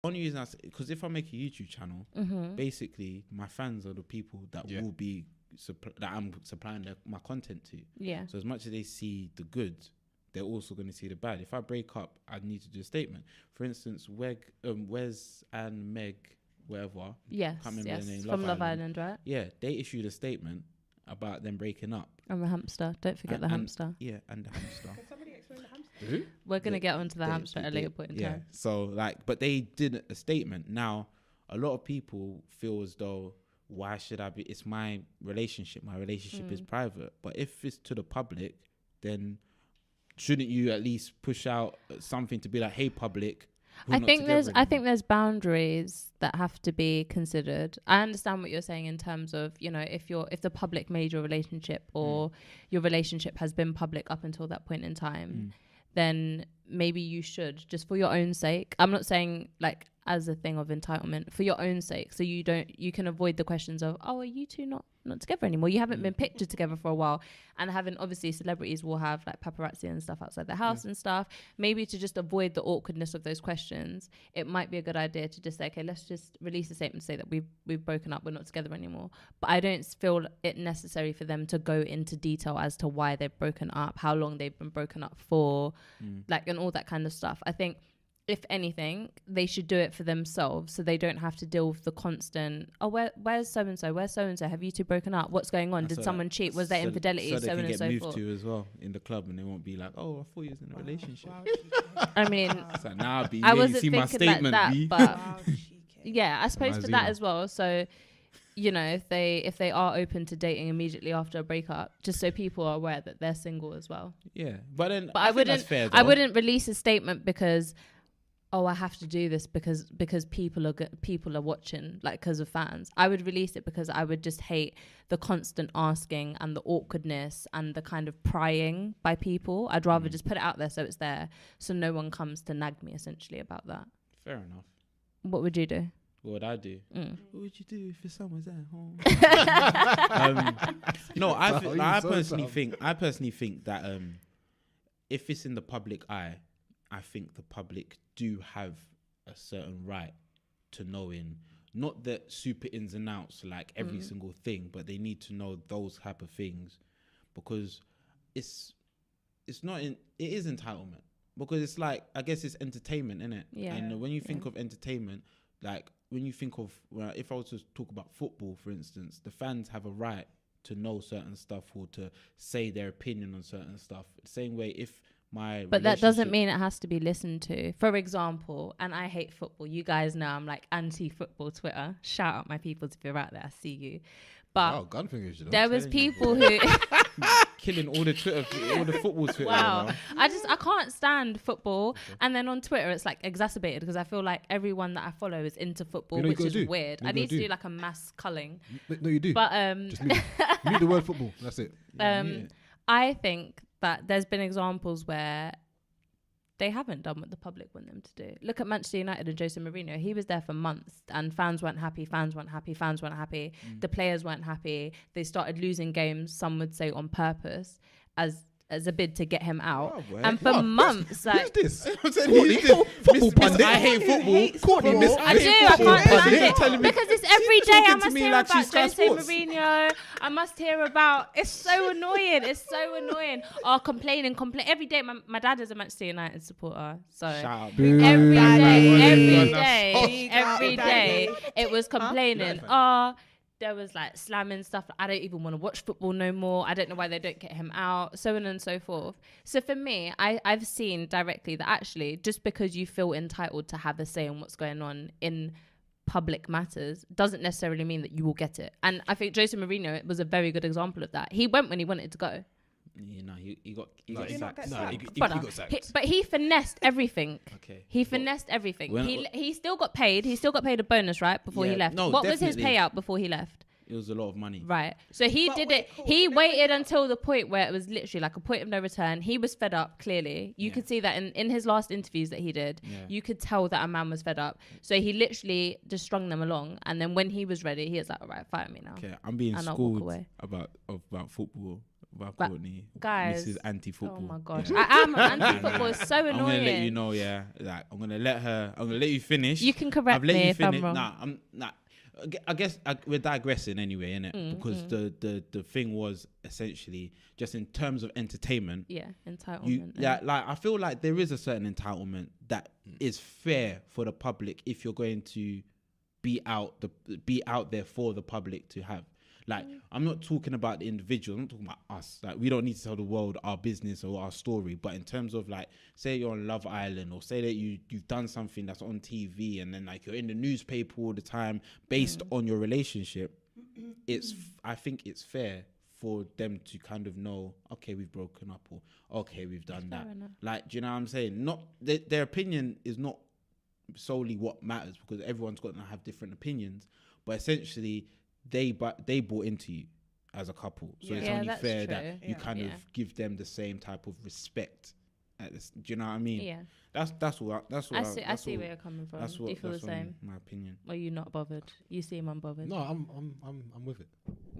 only reason because if I make a YouTube channel, basically my fans are the people that will be that I'm supplying my content to. Yeah. So as much as they see the good, they're also going to see the bad. If I break up, I need to do a statement. For instance, Wes and Meg, whatever. Yes. Can't remember their name. From Love Island, right? Yeah, they issued a statement about them breaking up. And the hamster. Don't forget the hamster. Yeah, and the hamster. Can somebody explain the hamster? We're going to get onto the hamster at a later point in time. So but they did a statement. Now, a lot of people feel as though, why should I be? It's my relationship. My relationship is private. But if it's to the public, then shouldn't you at least push out something to be like, hey, public? I think there's boundaries that have to be considered. I understand what you're saying in terms of, if the public made your relationship or your relationship has been public up until that point in time, then maybe you should, just for your own sake. I'm not saying like as a thing of entitlement, for your own sake, so you can avoid the questions of, oh, are you two not together anymore? You haven't been pictured together for a while. And obviously celebrities will have like paparazzi and stuff outside the house and stuff. Maybe to just avoid the awkwardness of those questions, it might be a good idea to just say, okay, let's just release a statement to say that we've broken up, we're not together anymore. But I don't feel it necessary for them to go into detail as to why they've broken up, how long they've been broken up for, and all that kind of stuff. I think if anything, they should do it for themselves so they don't have to deal with the constant, where's so-and-so? Where's so-and-so? Have you two broken up? What's going on? Did someone cheat? Was there infidelity? So they can get moved forth. to as well in the club and they won't be like, oh, I thought you was in a relationship. I mean, so now B, I wasn't see thinking my statement, like that, B. but yeah, I suppose for that as well. So, if they are open to dating immediately after a breakup, just so people are aware that they're single as well. Yeah, but I wouldn't. That's fair, I wouldn't release a statement because, I have to do this because people are watching, like because of fans. I would release it because I would just hate the constant asking and the awkwardness and the kind of prying by people. I'd rather just put it out there so it's there, so no one comes to nag me essentially about that. Fair enough. What would you do? What would I do? What would you do if someone's at home? No, I personally think that if it's in the public eye, I think the public do have a certain right to knowing, not the super ins and outs, like every single thing, but they need to know those type of things, because it is entitlement, because it's like, I guess it's entertainment, innit? Yeah. And when you think of entertainment, like when you think of, if I was to talk about football, for instance, the fans have a right to know certain stuff or to say their opinion on certain stuff. The same way if but that doesn't mean it has to be listened to. For example, and I hate football. You guys know I'm like anti-football Twitter. Shout out my peoples if you're out there. I see you. But gun fingers, there was people who killing all the football Twitter. Wow. I can't stand football. Okay. And then on Twitter it's like exacerbated because I feel like everyone that I follow is into football, which is weird. I need to do like a mass culling. No, you do. But just mute the word football. That's it. I think that there's been examples where they haven't done what the public want them to do. Look at Manchester United and Jose Mourinho. He was there for months and fans weren't happy. The players weren't happy. They started losing games, some would say on purpose, as a bid to get him out. And for months, like... Who's this? Football pundit. I hate football. I can't stand it. Because it's every day I must hear about Jose Mourinho. I must hear about... It's so annoying. Oh, complaining. Every day. My dad is a Manchester United supporter. So every day, it was complaining. There was like slamming stuff. I don't even want to watch football no more. I don't know why they don't get him out, so on and so forth. So for me, I've seen directly that actually just because you feel entitled to have a say on what's going on in public matters doesn't necessarily mean that you will get it. And I think Jose Mourinho was a very good example of that. He went when he wanted to go. He got sacked. He got sacked. But he finessed everything. Okay. He finessed everything. He still got paid. He still got paid a bonus, right? Before he left. No, what was his payout before he left? It was a lot of money. Right. So he did it. He waited until the point where it was literally like a point of no return. He was fed up, clearly. You could see that in his last interviews that he did. Yeah. You could tell that a man was fed up. So he literally just strung them along. And then when he was ready, he was like, all right, fire me now. Okay, I'm being schooled about football Well, But Courtney, guys, Mrs. Anti-football. Oh my gosh, Yeah. I am anti-football. It's so annoying. I'm gonna let you know, yeah. Like, I'm gonna let you finish. You can correct me if I'm wrong. Nah. I guess we're digressing anyway, innit? Because the thing was essentially just in terms of entertainment. Yeah, entitlement. Like I feel like there is a certain entitlement that is fair for the public if you're going to be out there for the public to have. Like, I'm not talking about the individual, I'm not talking about us. Like, we don't need to tell the world our business or our story. But in terms of, like, say you're on Love Island, or say that you've done something that's on TV, and then, like, you're in the newspaper all the time based on your relationship, I think it's fair for them to kind of know, okay, we've broken up, or okay, we've done that. Like, do you know what I'm saying? Not their opinion is not solely what matters, because everyone's got to have different opinions. But essentially, they bought into you as a couple, so it's only fair that you kind of give them the same type of respect. Do you know what I mean? Yeah, that's what I see where you're coming from. Do you feel the same? My opinion. Or are you not bothered? You seem unbothered. No, I'm with it.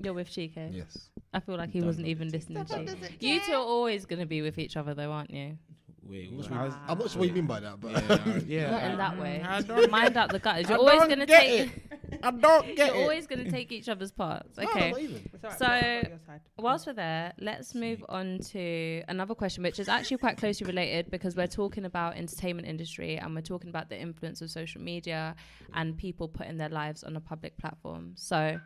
You're with Chike? Yes. I feel like he wasn't even listening to you. You two are always going to be with each other though, aren't you? Wait, I'm not sure what you mean by that, but not in that way. I don't Mind out the gutters. You're always going to take. I don't get it. You're always going to take each other's parts. Okay. No, So whilst we're there, let's move on to another question, which is actually quite closely related, because we're talking about entertainment industry and we're talking about the influence of social media and people putting their lives on a public platform. So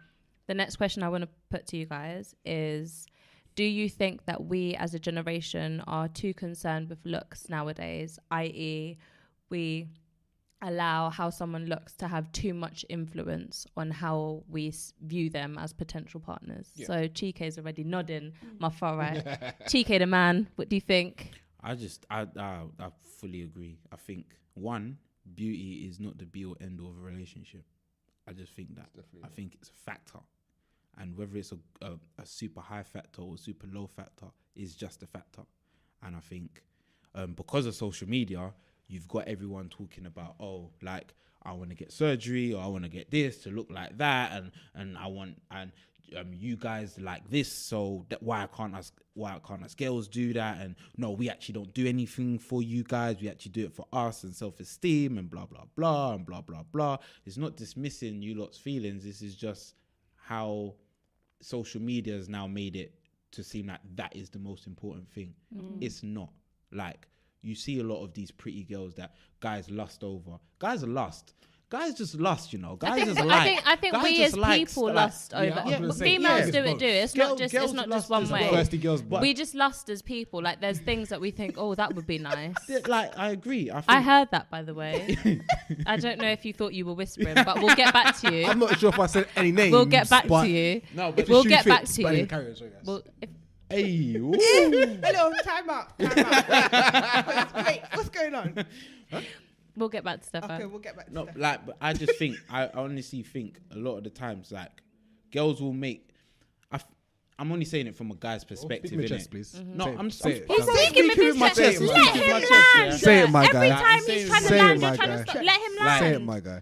the next question I want to put to you guys is, do you think that we as a generation are too concerned with looks nowadays, i.e. we allow how someone looks to have too much influence on how we view them as potential partners? Yeah. So Chike's already nodding, my far right. Chike the man, what do you think? I fully agree. I think, one, beauty is not the be or end all of a relationship. I just think that. I think it's a factor. And whether it's a super high factor or super low factor is just a factor. And I think because of social media, you've got everyone talking about, like, I want to get surgery, or I want to get this to look like that, and I want, and you guys like this, so why can't us girls do that? And no, we actually don't do anything for you guys, we actually do it for us and self-esteem and blah blah blah and blah blah blah. It's not dismissing you lot's feelings. This is just how social media has now made it to seem like that is the most important thing. It's not. Like, you see a lot of these pretty girls that guys lust over. Guys just lust, you know. Guys just like. I think we as people lust over. But females do it too. It's not just one way. We just lust as people. Like, there's things that we think, that would be nice. Like, I agree. I heard that, by the way. I don't know if you thought you were whispering, but we'll get back to you. I'm not sure if I said any names. We'll get back to you. No, but we'll get back to you. Hey, hello, time out. Wait, what's going on? We'll get back to stuff. Okay, we'll get back to stuff. Like, but I just think, I honestly think a lot of the times, like, girls will make. I'm only saying it from a guy's perspective, innit? Chest, please. Mm-hmm. No, I'm he's speaking with his chest. Let him land. Say it, my guy. Every time he's trying to land, you're trying to stop. Let him land. Say it, my guy.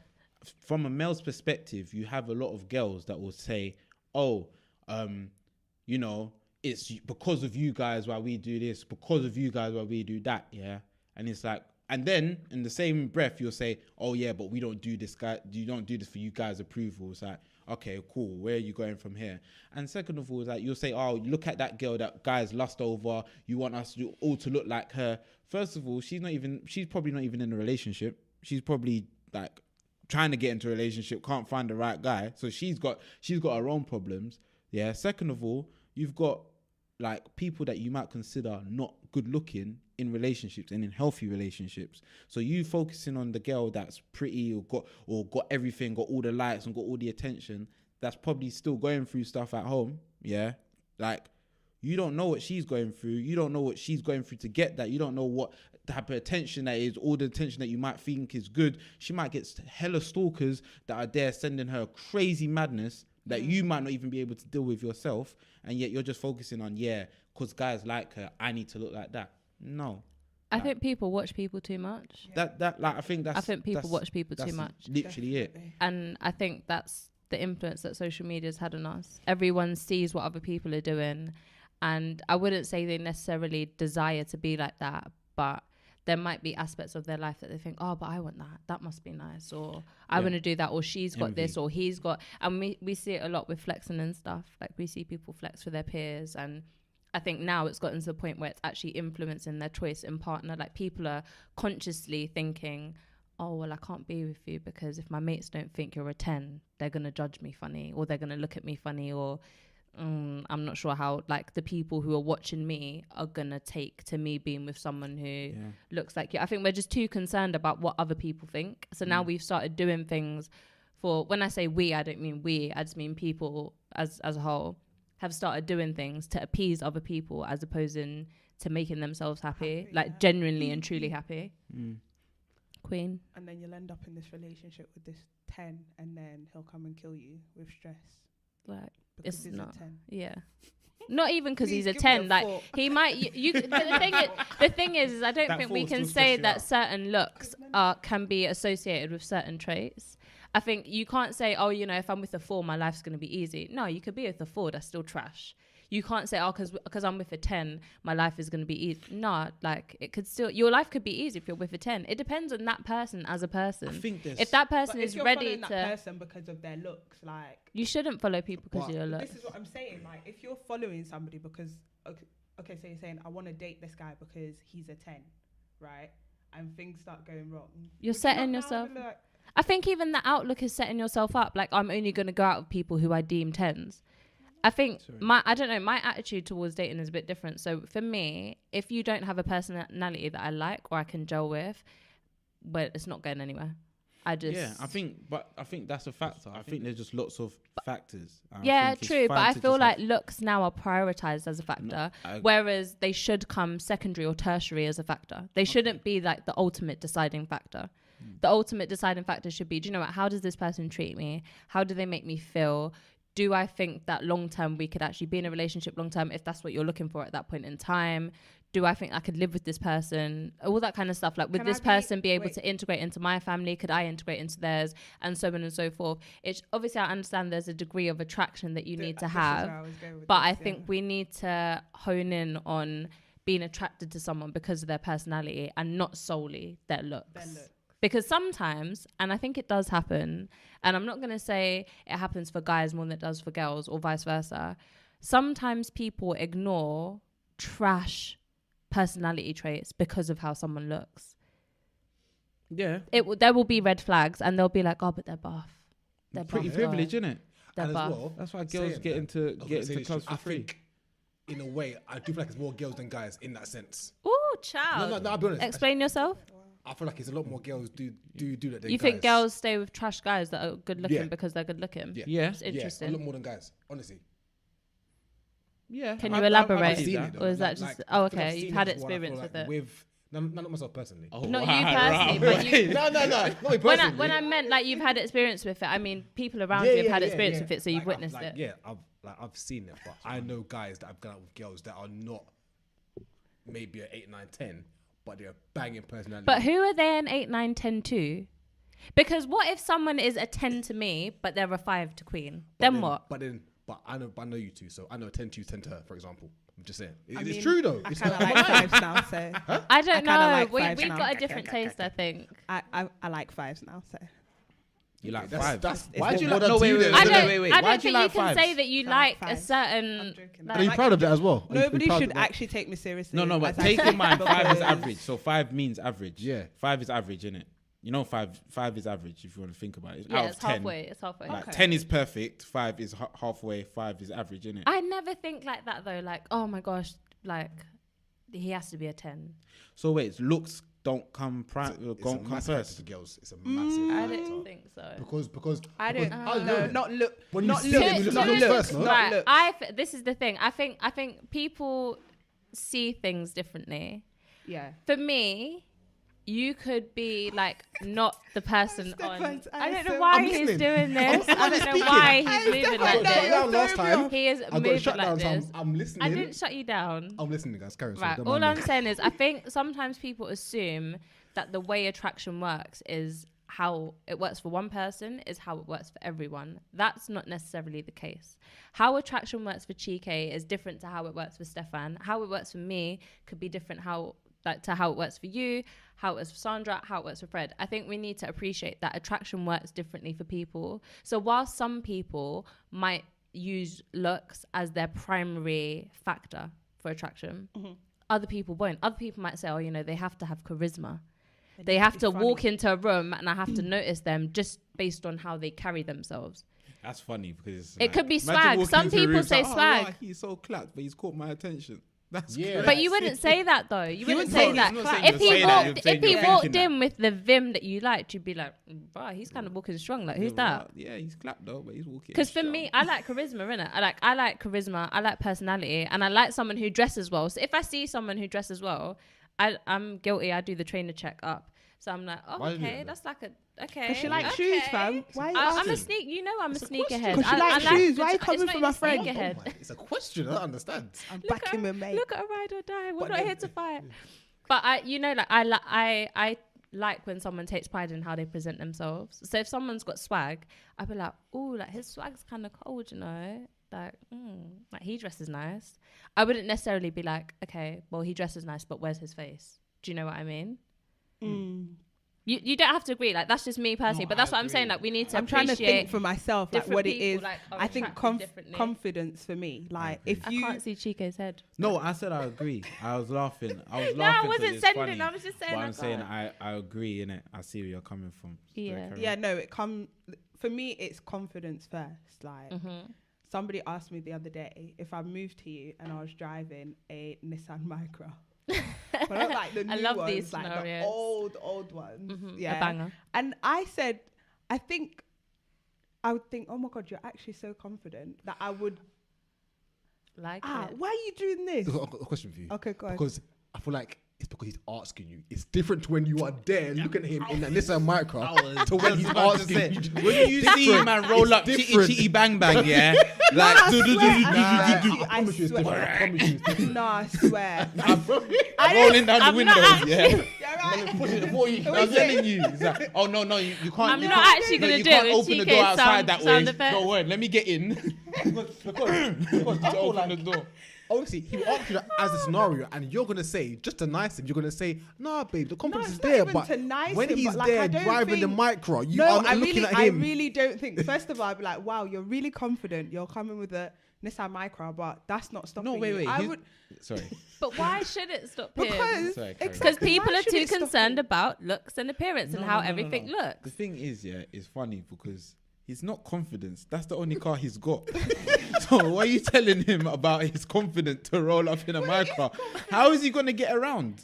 From a male's perspective, you have a lot of girls that will say, you know, it's because of you guys why we do this, because of you guys why we do that, yeah? And it's like, and then in the same breath, you'll say, oh yeah, but we don't do this, guy. You don't do this for you guys' approval. It's like, okay, cool. Where are you going from here? And second of all, it's like, you'll say, oh, look at that girl that guys lust over. You want us all to look like her. First of all, she's probably not even in a relationship. She's probably like trying to get into a relationship, can't find the right guy. So she's got her own problems. Yeah. Second of all, you've got like people that you might consider not good looking in relationships and in healthy relationships. So you focusing on the girl that's pretty or got everything, got all the lights and got all the attention, that's probably still going through stuff at home. Yeah. Like, you don't know what she's going through. You don't know what she's going through to get that. You don't know what type of attention that is, all the attention that you might think is good. She might get hella stalkers that are there sending her crazy madness that you might not even be able to deal with yourself. And yet you're just focusing on, because guys like her, I need to look like that. No. I think people watch people too much. I think people watch people too much. Literally it. And I think that's the influence that social media's had on us. Everyone sees what other people are doing And I wouldn't say they necessarily desire to be like that, but there might be aspects of their life that they think, oh, but I want that. That must be nice. Or I want to do that. Or she's got this, or he's got. And we see it a lot with flexing and stuff. Like we see people flex for their peers. And I think now it's gotten to the point where it's actually influencing their choice in partner. Like people are consciously thinking, oh, well, I can't be with you because if my mates don't think you're a 10, they're going to judge me funny, or they're going to look at me funny, or I'm not sure how like the people who are watching me are going to take to me being with someone who looks like you. I think we're just too concerned about what other people think. So now we've started doing things for, when I say we, I don't mean we, I just mean people as a whole have started doing things to appease other people as opposed to making themselves happy, like genuinely and truly happy. Queen. And then you'll end up in this relationship with this 10 and then he'll come and kill you with stress. Like, because it's he's not. a 10. Yeah. Not even because he's a Please give me 10. a Like, four. he might. The thing is I don't That think we four's can still say stressing that out. certain looks can be associated with certain traits. I think you can't say, oh, you know, if I'm with a 4, my life's going to be easy. No, you could be with a 4, that's still trash. You can't say, oh, because I'm with a 10, my life is going to be easy. No, like, it could still, your life could be easy if you're with a 10. It depends on that person as a person. I think there's If that person But if is you're ready following to, that person because of their looks, like, you shouldn't follow people because of your looks. this is what I'm saying. Like, if you're following somebody because, okay, so you're saying, I want to date this guy because he's a 10, right? And things start going wrong. You're Would you setting not now yourself. be like, I think even the outlook is setting yourself up. Like, I'm only going to go out with people who I deem 10s. I think my attitude towards dating is a bit different. So for me, if you don't have a personality that I like or I can gel with, but it's not going anywhere. I think that's a factor. I think there's just lots of factors. Yeah, true. But I feel like looks now are prioritized as a factor, whereas they should come secondary or tertiary as a factor. They shouldn't be like the ultimate deciding factor. The ultimate deciding factor should be, do you know what? How does this person treat me? How do they make me feel? Do I think that long term we could actually be in a relationship long term if that's what you're looking for at that point in time? Do I think I could live with this person? All that kind of stuff. Like, would this person be able to integrate into my family? Could I integrate into theirs? And so on and so forth. It's obviously, I understand there's a degree of attraction that you need to have, but I think we need to hone in on being attracted to someone because of their personality and not solely their looks. Because sometimes, and I think it does happen, and I'm not going to say it happens for guys more than it does for girls or vice versa. Sometimes people ignore trash personality traits because of how someone looks. Yeah. There will be red flags and they'll be like, oh, but they're buff. They're pretty buff, privilege, isn't it? They're And as buff. well, That's why girls saying get that, into clubs for free. think, in a way, I do feel like it's more girls than guys in that sense. Ooh, child. No, I'll be honest. Explain yourself. I feel like it's a lot more girls do that than You guys. think girls stay with trash guys that are good looking Yeah. because they're good looking? Yeah. It's Yeah, interesting. a lot more than guys, honestly. Yeah. Can you elaborate? I I've see seen that. it, Or is that though. just- I oh, feel like okay, I've you've seen had it before, and I experience feel with it. not myself personally. Oh, Not wow, you personally, but you. No, not me personally. When I meant like you've had experience with it, I mean people around you have had experience with it, so you've Like, witnessed it. Yeah, I've seen it, but I know guys that I've gone out with girls that are not maybe an 8, 9, 10, but they're banging personality. But who are they an 8, 9, 10 to? Because what if someone is a 10 to me, but they're a 5 to Queen? Then what? But I know you two, so I know 10 to 10 to her, for example. I'm just saying. I It's mean, true though. I It's kind of not- like fives now, so I don't I kinda know. like We've fives now. got a different taste, I think. I like fives now, so You like That's- five? that's- Why do you what like? No, I'm wait, doing. wait, I wait, don't, wait, wait. I Why don't do you think you like can fives? say that you I like like a fives. certain. I'm joking. Like, Are you proud of that as well? Are you Nobody proud should of that? actually take me seriously. No, but as I take in think, mind 5 is because- average. So 5 means average. Yeah. 5 is average, innit? You know, 5 is average if you want to think about it. yeah, Out it's of 10, halfway. It's halfway. like Okay. 10 is perfect, 5 is halfway, 5 is average, innit? I never think like that though. Like, oh my gosh, like he has to be a 10. So wait, looks don't come It's a come massive factor first. to girls. It's a massive I factor. don't think so. Because I don't. because- No, not look. When you not see look. them, you look not at looks look. first, no? Not look. This is the thing. I think people see things differently. Yeah. For me, you could be like not the person on. Stefan's I don't know eyes why I'm he's listening. doing this. I don't know speaking. why he's Hey, moving Stefan, like no, got shut you're down last throwing me time. off. He is I got moving shut like down, so this. I'm listening. I didn't shut you down. I'm listening, guys. Carry on. Right. Don't All mind I'm me. saying is, I think sometimes people assume that the way attraction works is how it works for one person is how it works for everyone. That's not necessarily the case. How attraction works for Chike is different to how it works for Stefan. How it works for me could be different to how it works for you, how it works for Sandra, how it works for Fred. I think we need to appreciate that attraction works differently for people. So while some people might use looks as their primary factor for attraction, other people won't. Other people might say, oh, you know, they have to have charisma. They have to walk into a room and I have to notice them just based on how they carry themselves. That's funny because it could be swag. Some people say swag. Wow, he's so clapped, but he's caught my attention. That's But you wouldn't say that though. You wouldn't say that. If he walked in with the vim that you liked, you'd be like, wow, he's kind of walking strong. Like, who's that? Yeah, he's clapped though, but he's walking. Because for me, I like charisma, innit? I like charisma. I like personality, and I like someone who dresses well. So if I see someone who dresses well, I'm guilty. I do the trainer check up. So I'm like, oh, okay, that's like a okay. Because she likes shoes, fam. Why? I'm a sneak. You know, I'm a sneakerhead. Because she likes shoes. Why are you coming for my friend? It's a question. I don't understand. I'm backing my mate. Look at a ride or die. We're not here to fight. But I like when someone takes pride in how they present themselves. So if someone's got swag, I'd be like, oh, like his swag's kind of cold, you know. Like he dresses nice. I wouldn't necessarily be like, okay, well, he dresses nice, but where's his face? Do you know what I mean? You don't have to agree. Like, that's just me personally, but that's what I'm saying. Like, we need to I'm trying to think for myself, like, what it is. Like, I think confidence for me. Like, if you... I can't see Chike's head. No, I said I agree. I was laughing. No, I wasn't sending. I was just saying. But I'm saying I agree, innit? I see where you're coming from. Yeah, no, for me, it's confidence first. Like, somebody asked me the other day if I moved to you and I was driving a Nissan Micra. But not like the new I love ones, these like scenarios. the old ones. Yeah, a banger. And I said, I would think, oh my God, you're actually so confident that I would like it. Why are you doing this? I've got a question for you. Okay, go ahead. Because I feel like it's because he's asking you. It's different to when you are there looking at him in that Nissan Micro to when he's asking you. When you see him and roll up chitty bang bang, yeah? Like, I swear. I promise you it's different. No, I swear. I'm rolling down the windows, yeah? You're right. Push it for you. I'm telling you. It's like, oh, no, you can't. I'm not actually going to do it with open the TK door outside that way. sound effects. Don't worry, let me get in. Because To open the door. obviously, he will ask you that as a scenario, and you're gonna say, just to nice him, you're gonna say, nah, babe, the confidence No, is it's not there. even But to nice when him, he's but, like, there I don't driving the think- Micro, you are not looking at him. I really don't think. First of all, I'd be like, wow, you're really confident. You're coming with a Nissan Micra, but that's not stopping No, wait. you. I would, Sorry. But why should it stop him? because Sorry, carry on. Because exactly, people why are should too it stop concerned you? about looks and appearance and how everything The looks. thing is, yeah, it's funny because he's not confident. That's the only car he's got. So why are you telling him about his confidence to roll up in a Micra? How is he going to get around?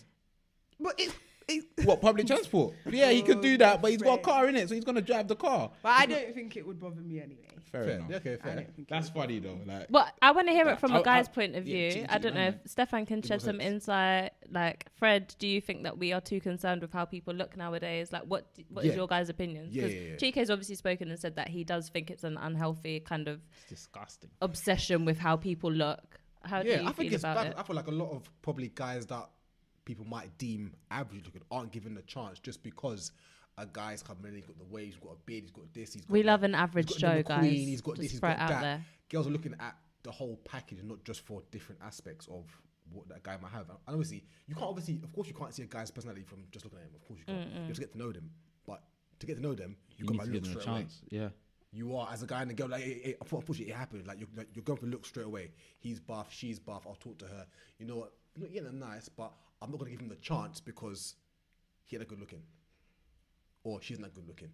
But it's What, public transport? Yeah, he could do that, but he's got a car in it, so he's going to drive the car. But I don't think it would bother me anyway. Fair enough. Okay, I fair. don't think That's it would funny though. Like, Well, I want to hear it from I- a guy's I- point of yeah, view. Chi- I don't know if Chi- Stefan can shed goes some next. insight. Like, Fred, do you think that we are too concerned with how people look nowadays? Like, what is Yeah. your guys' opinion? Yeah, Because yeah. Chike's obviously spoken and said that he does think it's an unhealthy kind of it's disgusting. obsession with how people look. How do you I think feel it's about bad. it? I feel like a lot of probably guys that people might deem average looking aren't given the chance just because a guy's coming in, he's got the wave, he's got a beard, he's got this, he's got We that, love an he's average got Joe, the guys. queen, he's got Just this, he's throw got it out that. there. Girls are looking at the whole package and not just for different aspects of what that guy might have. And obviously, of course you can't see a guy's personality from just looking at him. Of course you can't. You have to get to know them. But to get to know them, You got need to to look give them a straight away. chance. Yeah. You are as a guy and a girl, like unfortunately it happens. Like you're going to look straight away. He's buff, she's buff. I'll talk to her. You know what? Look, yeah, they're nice, but I'm not going to give him the chance because he ain't that good looking, or she's not good looking.